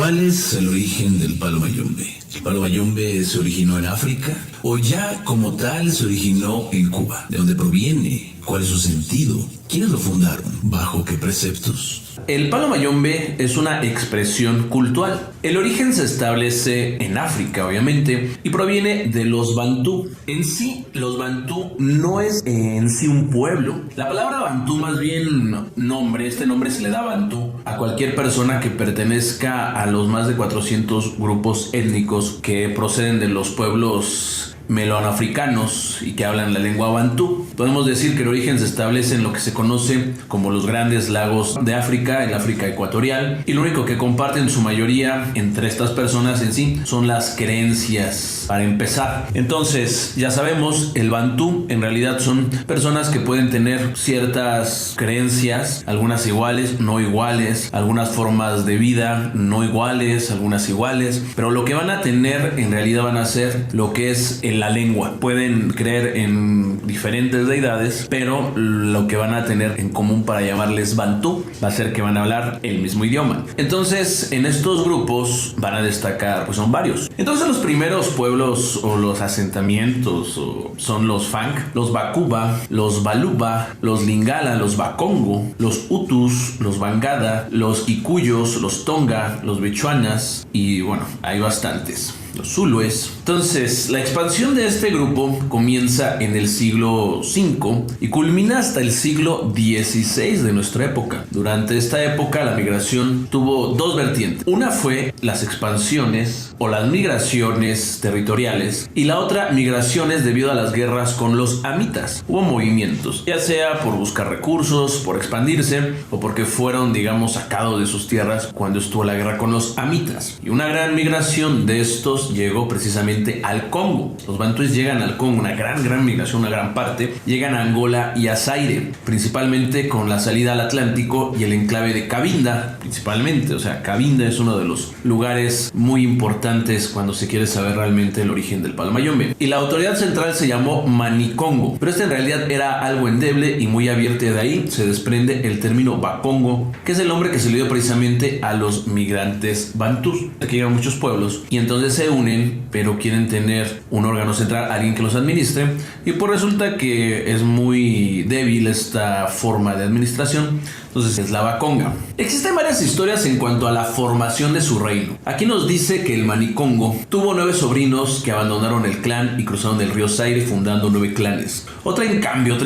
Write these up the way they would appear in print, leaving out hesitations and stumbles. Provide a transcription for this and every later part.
¿Cuál es el origen del palo mayombe? ¿El palo mayombe se originó en África o ya como tal se originó en Cuba? ¿De dónde proviene? ¿Cuál es su sentido? ¿Quiénes lo fundaron? ¿Bajo qué preceptos? El palo mayombe es una expresión cultural. El origen se establece en África, obviamente, y proviene de los bantú. En sí, los bantú no es en sí un pueblo. La palabra bantú, más bien nombre, este nombre se le da bantú a cualquier persona que pertenezca a los más de 400 grupos étnicos que proceden de los pueblos meloafricanos y que hablan la lengua bantú. Podemos decir que el origen se establece en lo que se conoce como los grandes lagos de África, el África ecuatorial, y lo único que comparten su mayoría entre estas personas en sí son las creencias, para empezar. Entonces, ya sabemos, el bantú en realidad son personas que pueden tener ciertas creencias, algunas iguales, no iguales, algunas formas de vida no iguales, algunas iguales, pero lo que van a tener en realidad van a ser lo que es la lengua. Pueden creer en diferentes deidades, pero lo que van a tener en común para llamarles bantú va a ser que van a hablar el mismo idioma. Entonces, en estos grupos van a destacar, pues son varios. Entonces, los primeros pueblos o los asentamientos son los Fang, los Bakuba, los Baluba, los Lingala, los Bakongo, los Hutus, los Bangada, los Kikuyos, los Tonga, los Bechuanas y bueno, hay bastantes. Los Zulúes. Entonces, la expansión de este grupo comienza en el siglo V y culmina hasta el siglo XVI de nuestra época. Durante esta época, la migración tuvo dos vertientes. Una fue las expansiones o las migraciones territoriales y la otra, migraciones debido a las guerras con los amitas. Hubo movimientos, ya sea por buscar recursos, por expandirse o porque fueron, digamos, sacados de sus tierras cuando estuvo la guerra con los amitas. Y una gran migración de estos llegó precisamente al Congo. Los bantúes llegan al Congo, una gran migración, una gran parte. Llegan a Angola y a Zaire, principalmente con la salida al Atlántico y el enclave de Cabinda, principalmente. O sea, Cabinda es uno de los lugares muy importantes cuando se quiere saber realmente el origen del palo mayombe. Y la autoridad central se llamó Manicongo, pero en realidad era algo endeble y muy abierto. De ahí se desprende el término Bakongo, que es el nombre que se le dio precisamente a los migrantes bantús. Aquí llegan muchos pueblos y entonces se unen, pero quieren tener un órgano central, alguien que los administre, y pues resulta que es muy débil esta forma de administración. Entonces es la Bakonga. Existen varias historias en cuanto a la formación de su reino. Aquí nos dice que el Manicongo tuvo 9 sobrinos que abandonaron el clan y cruzaron el río Zaire fundando 9 clanes. Otra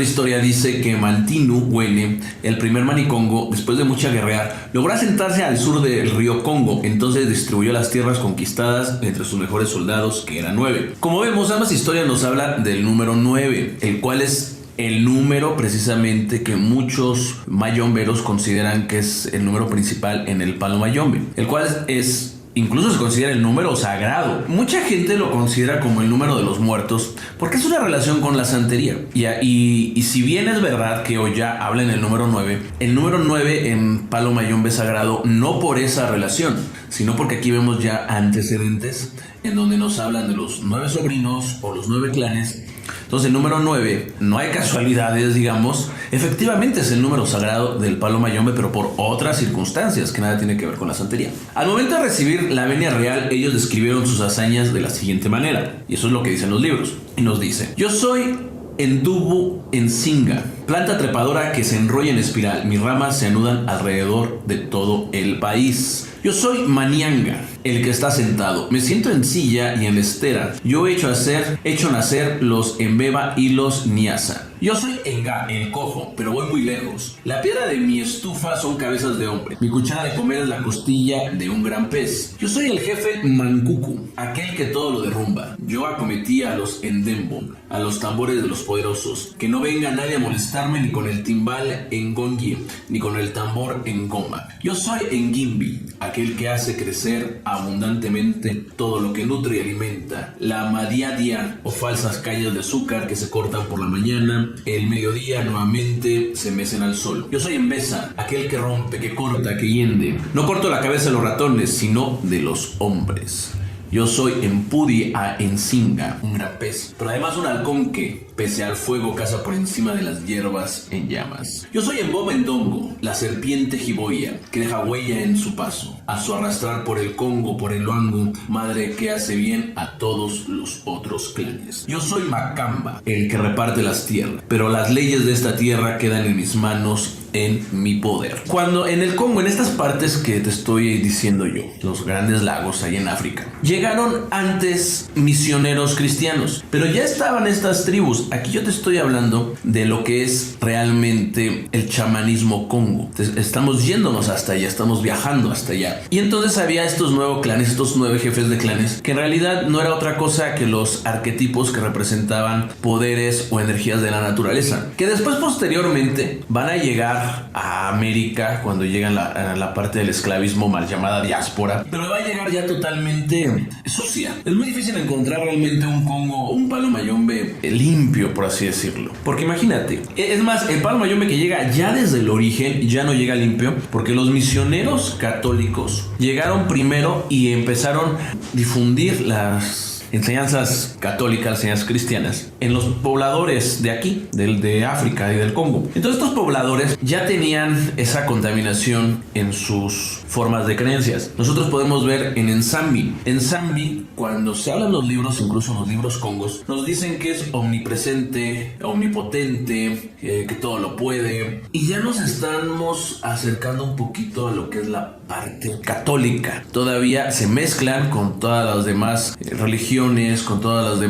historia dice que Mantinu Wene, el primer Manicongo, después de mucha guerrear, logró asentarse al sur del río Congo. Entonces distribuyó las tierras conquistadas entre sus mejores soldados, que eran 9. Como vemos, ambas historias nos hablan del número 9, el cual es el número precisamente que muchos mayomberos consideran que es el número principal en el palo mayombe, el cual es, incluso se considera el número sagrado. Mucha gente lo considera como el número de los muertos porque es una relación con la santería. Y si bien es verdad que Oya habla en el número 9, el número 9 en palo mayombe sagrado no por esa relación, sino porque aquí vemos ya antecedentes en donde nos hablan de los 9 sobrinos o los 9 clanes. Entonces el número 9, no hay casualidades, digamos, efectivamente es el número sagrado del palo mayombe, pero por otras circunstancias que nada tiene que ver con la santería. Al momento de recibir la venia real, ellos describieron sus hazañas de la siguiente manera, y eso es lo que dicen los libros. Y nos dice: yo soy Endubu Ensinga, planta trepadora que se enrolla en espiral. Mis ramas se anudan alrededor de todo el país. Yo soy Manianga, el que está sentado. Me siento en silla y en estera. Yo he hecho nacer los Embeba y los Niasa. Yo soy Enga, el cojo, pero voy muy lejos. La piedra de mi estufa son cabezas de hombre. Mi cuchara de comer es la costilla de un gran pez. Yo soy el jefe Mankuku, aquel que todo lo derrumba. Yo acometí a los Endembo, a los tambores de los poderosos. Que no venga nadie a molestarme ni con el timbal en Gongi, ni con el tambor en Goma. Yo soy Engimbi, aquel que hace crecer abundantemente todo lo que nutre y alimenta. La madiadia o falsas calles de azúcar que se cortan por la mañana. El mediodía nuevamente se mecen al sol. Yo soy Embesa, aquel que rompe, que corta, que hiende. No corto la cabeza de los ratones, sino de los hombres. Yo soy Empudi a Ensinga, un gran pez, pero además un halcón que, pese al fuego, caza por encima de las hierbas en llamas. Yo soy Mboma Ndongo, la serpiente jiboia, que deja huella en su paso, a su arrastrar por el Congo, por el Luango, madre que hace bien a todos los otros clanes. Yo soy Makamba, el que reparte las tierras, pero las leyes de esta tierra quedan en mis manos, en mi poder. Cuando en el Congo, en estas partes que te estoy diciendo yo, los grandes lagos ahí en África, llegaron antes misioneros cristianos, pero ya estaban estas tribus. Aquí yo te estoy hablando de lo que es realmente el chamanismo Congo. Estamos yéndonos hasta allá, estamos viajando hasta allá. Y entonces había estos nuevos clanes, estos 9 jefes de clanes, que en realidad no era otra cosa que los arquetipos que representaban poderes o energías de la naturaleza, que después posteriormente van a llegar a América cuando llegan a la parte del esclavismo mal llamada diáspora, pero va a llegar ya totalmente sucia. Es muy difícil encontrar realmente un Congo, un palo mayombe limpio, por así decirlo, porque imagínate, es más, el palo mayombe que llega ya desde el origen ya no llega limpio, porque los misioneros católicos llegaron primero y empezaron a difundir las enseñanzas católicas, enseñanzas cristianas en los pobladores de aquí, de África y del Congo. Entonces estos pobladores ya tenían esa contaminación en sus formas de creencias. Nosotros podemos ver en Nsambi. En Nsambi, cuando se hablan los libros, incluso los libros congos, nos dicen que es omnipresente, omnipotente, que todo lo puede. Y ya nos estamos acercando un poquito a lo que es la parte católica. Todavía se mezclan con todas las demás religiones, con todas las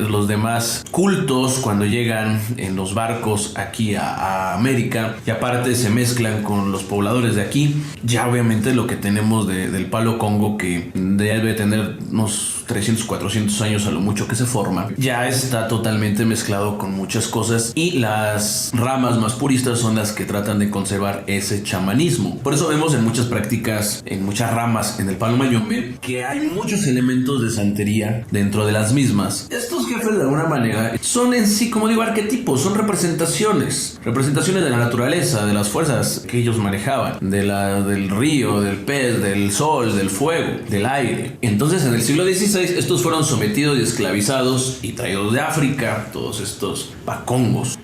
los demás cultos cuando llegan en los barcos aquí a América, y aparte se mezclan con los pobladores de aquí. Ya obviamente lo que tenemos del palo Congo, que debe tener unos 300, 400 años a lo mucho que se forma, ya está totalmente mezclado con muchas cosas, y las ramas más puristas son las que tratan de conservar ese chamanismo. Por eso vemos en muchas prácticas, en muchas ramas en el palo mayombe, que hay muchos elementos de santería dentro de las mismas. Estos jefes de alguna manera son en sí, como digo, arquetipos, son representaciones de la naturaleza, de las fuerzas que ellos manejaban, del río, del pez, del sol, del fuego, del aire. Entonces en el siglo XVI estos fueron sometidos y esclavizados y traídos de África. Todos estos pacongos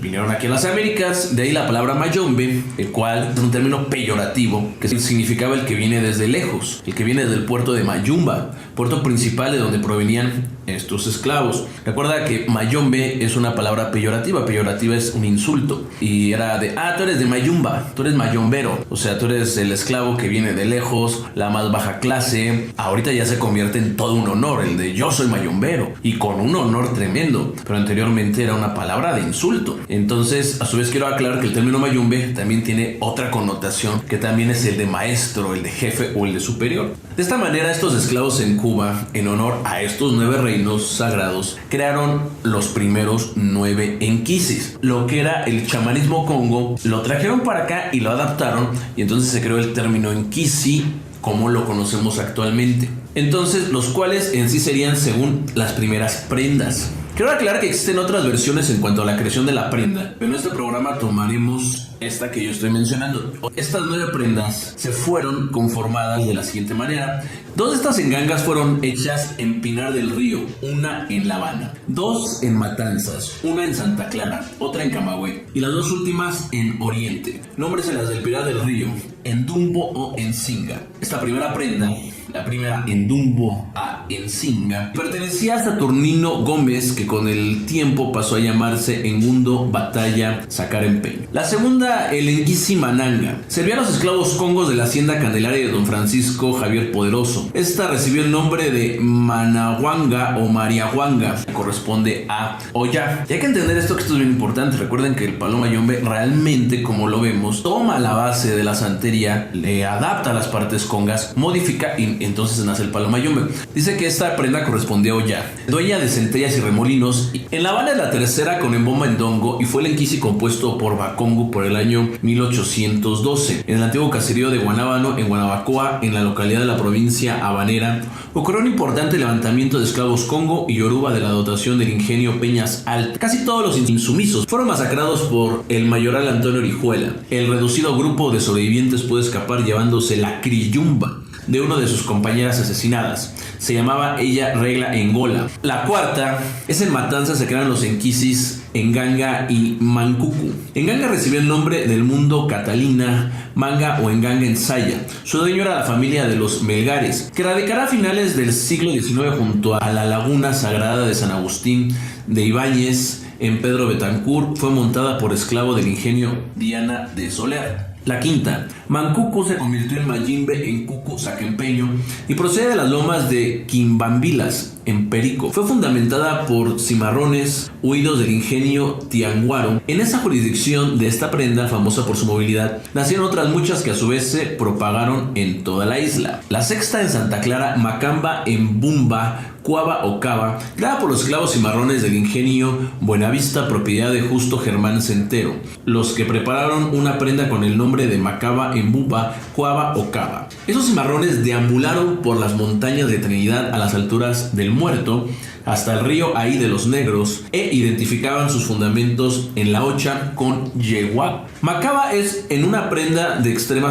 vinieron aquí a las Américas. De ahí la palabra mayombe, el cual es un término peyorativo que significaba el que viene desde lejos, el que viene del puerto de Mayumba, puerto principal de donde provenían estos esclavos. Recuerda que mayombe es una palabra peyorativa. Peyorativa es un insulto, y era de, tú eres de Mayumba, tú eres mayombero, o sea, tú eres el esclavo que viene de lejos, la más baja clase. Ahorita ya se convierte en todo un honor, el de yo soy mayombero, y con un honor tremendo, pero anteriormente era una palabra de insulto. Entonces, a su vez, quiero aclarar que el término mayombe también tiene otra connotación, que también es el de maestro, el de jefe o el de superior. De esta manera, estos esclavos en Cuba, en honor a estos 9 reinos sagrados, crearon los primeros 9 enquisis. Lo que era el chamanismo Congo, lo trajeron para acá y lo adaptaron, y entonces se creó el término enquisi como lo conocemos actualmente. Entonces, los cuales en sí serían según las primeras prendas. Quiero aclarar que existen otras versiones en cuanto a la creación de la prenda, pero en este programa tomaremos esta que yo estoy mencionando. Estas 9 prendas se fueron conformadas de la siguiente manera. 2 de estas engangas fueron hechas en Pinar del Río, una en La Habana, 2 en Matanzas, una en Santa Clara, otra en Camagüey, y las 2 últimas en Oriente. Nómbreselas del Pinar del Río, Endumbo o Ensinga. Esta primera prenda, la primera Endumbo a Ensinga, pertenecía a Saturnino Gómez, que con el tiempo pasó a llamarse Engundo Batalla Sacarempeño. La segunda, el Enquisi Mananga, servía a los esclavos congos de la hacienda Candelaria de don Francisco Javier Poderoso. Esta recibió el nombre de Manahuanga o Mariahuanga, que corresponde a Oya. Y hay que entender esto, que esto es bien importante. Recuerden que el palo mayombe realmente, como lo vemos, toma la base de la santería, le adapta las partes congas, modifica, y entonces nace el palo mayombe. Dice que esta prenda correspondía a Oya, dueña de centellas y remolinos. En La Habana es la tercera con Mboma Ndongo, y fue el enquisi compuesto por Bakongo por el año 1812. En el antiguo caserío de Guanábano, en Guanabacoa, en la localidad de la provincia habanera, ocurrió un importante levantamiento de esclavos congo y yoruba de la dotación del ingenio Peñas Altas. Casi todos los insumisos fueron masacrados por el mayoral Antonio Orihuela. El reducido grupo de sobrevivientes pudo escapar llevándose la criyumba. de una de sus compañeras asesinadas. Se llamaba ella Regla Engola. La cuarta es en Matanzas se crearon los enquisis Enganga y Mancucu. Enganga recibió el nombre del mundo Catalina, Manga o Enganga en Saya. Su dueño era la familia de los Melgares, que radicará a finales del siglo XIX junto a la laguna sagrada de San Agustín de Ibáñez en Pedro Betancourt. Fue montada por esclavo del ingenio Diana de Soler. La quinta, Mancucu se convirtió en Mayimbe en Cucu Saquempeño y procede de las lomas de Quimbambilas en Perico. Fue fundamentada por cimarrones huidos del ingenio Tianguaro. En esa jurisdicción de esta prenda, famosa por su movilidad, nacieron otras muchas que a su vez se propagaron en toda la isla. La sexta en Santa Clara, Macamba en Bumba, Cuava o Cava, creada por los esclavos cimarrones del ingenio Buenavista, propiedad de Justo Germán Centero, los que prepararon una prenda con el nombre de Macaba en Bumba, Cuava o Cava. Esos cimarrones deambularon por las montañas de Trinidad a las alturas del Muerto, hasta el río Ahí de los Negros, e identificaban sus fundamentos en la Hocha con Yehuac. Macaba es una prenda de extrema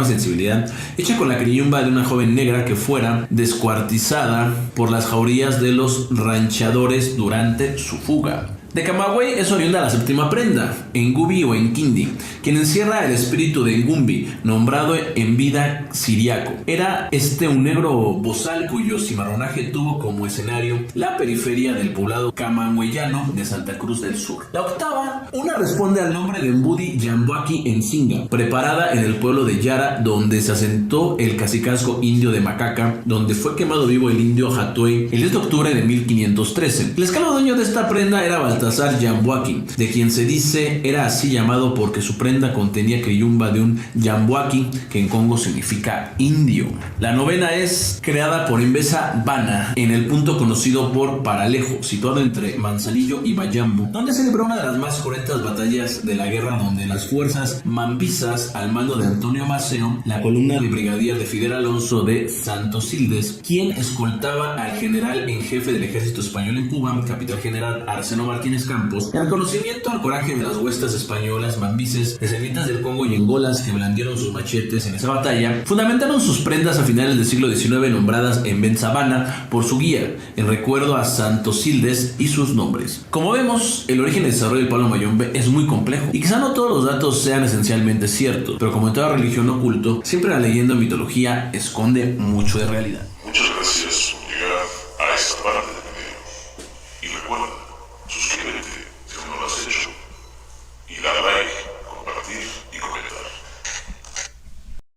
sensibilidad, hecha con la criyumba de una joven negra que fuera descuartizada por las jaurías de los ranchadores durante su fuga. De Camagüey es oriunda la séptima prenda, Engubi o Enquindi, quien encierra el espíritu de Engumbi, nombrado en vida siriaco. Era un negro bozal cuyo cimarronaje tuvo como escenario la periferia del poblado camagüeyano de Santa Cruz del Sur. La octava, una responde al nombre de Mbudi Yambuaki en Singa, preparada en el pueblo de Yara, donde se asentó el cacicazgo indio de Macaca, donde fue quemado vivo el indio Hatuey el 10 de octubre de 1513. El esclavo dueño de esta prenda era Baltasar Yambuaki, de quien se dice era así llamado porque su prenda contenía criyumba de un Yambuaki, que en Congo significa indio. La novena es creada por Mbesa Bana en el punto conocido por Paralejo, situado entre Manzanillo y Bayambo, donde celebró una de las más cruentas batallas de la guerra, donde las fuerzas mambisas al mando de Antonio Maceo, la columna de brigadier de Fidel Alonso de Santosildes, quien escoltaba al general en jefe del ejército español en Cuba, capitán general Arseno Martínez Campos, en reconocimiento al coraje de las huestes españolas, mambises, descendientes del Congo y Angolas que blandieron sus machetes en esa batalla, fundamentaron sus prendas a finales del siglo XIX, nombradas en Benzabana por su guía, en recuerdo a Santosildes y sus nombres. Como vemos, el origen y desarrollo del palo mayombe es muy complejo, y quizá no todos los datos sean esencialmente ciertos, pero como en toda religión o culto, siempre la leyenda o mitología esconde mucho de realidad. Muchas gracias.